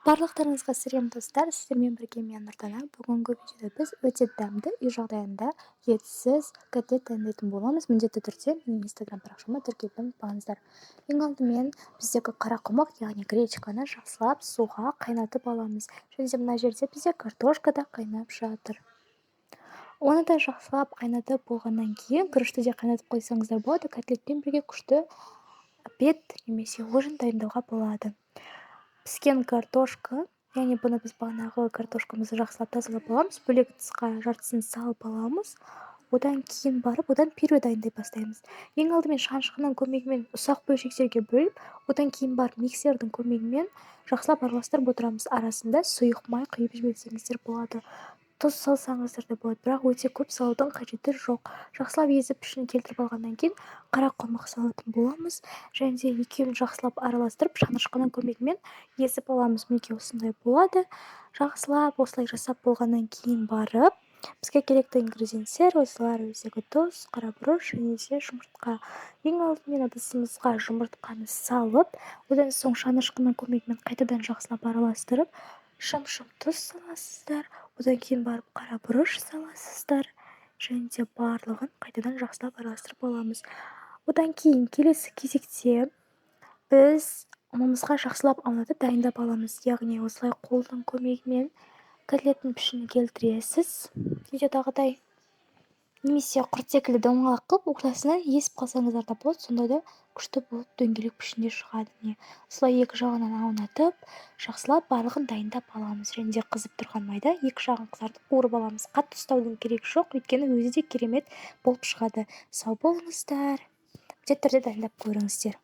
Барлықтарыңызға сәлем достар, сіздермен бірге мен Нұрдана. Бүгінгі видеода біз өте дәмді үй жағдайында етсіз котлет дайындайтын боламыз. Міндетті түрде менің инстаграм парақшама тіркеліп ұмытпаңыздар. Ең алдымен біздегі қарақұмық, яғни гречканы жақсылап суға қайнатып аламыз. Және де мына жерде бізде картошка да қайнап жатыр. Оны да жақсылап қайнатып болғаннан кейін күрішті де қайнатып қойсаңыздар болады. Котлетпен бірге күшті обед немесе ужин дайындауға болады. Піскен картошка, яғни бұны біз бағанағы картошкамызды жақсылап тазалап аламыз, бөлек ыдысқа жартысын салып аламыз. Одан кейін барып, одан пюре дайындай бастаймыз. Ең алдымен шанышқының көмегімен ұсақ бөлшектерге бөліп, одан кейін барып миксердің көмегімен жақсылап араластырып отырамыз. Арасында сұйық май құйып жіберсеңіздер болады. Тұз салсаңыздар да болады, бірақ өте көп салудың қажеті жоқ. Жақсылап езіп пішін келтіріп алғаннан кейін қарақұмық салатын боламыз. Және де екеуін жақсылап араластырып, шанышқының көмегімен езіп аламыз. Мінекей осындай болады. Жақсылап осылай жасап болғаннан кейін барып, бізге керекті ингредиенттер осылар: өздегі тұз, қарабұрыш және де жұмыртқа. Ең алдымен ыдысымызға жұмыртқаны салып, одан соң шанышқының көмегімен қайтадан жақсылап араластырып, шым-шым тұз саласыздар. Одан кейін барып қарабұрыш саласыздар. Және де барлығын қайтадан жақсылап араластырып аламыз. Одан кейін келесі кезекте біз ұнымызға жақсылап аунатып дайындап аламыз. Яғни осылай қолдың көмегімен котлеттің пішінін келтіресіз. Видеодағыдай. Немесе құрт секілді домалақ қылып, ортасына есіп қалсаңыздар да болады, сонда да күшті болып дөңгелек пішінде шығады. Осылай екі жағынан аунатып, жақсылап барлығын дайындап аламыз. Және де қызып тұрған майда екі жағын қызартып қуырып аламыз. Қатты ұстаудың керегі жоқ, өйткені өзі де керемет болып шығады. Сау болыңыздар. Міндетті түрде дайындап көріңіздер.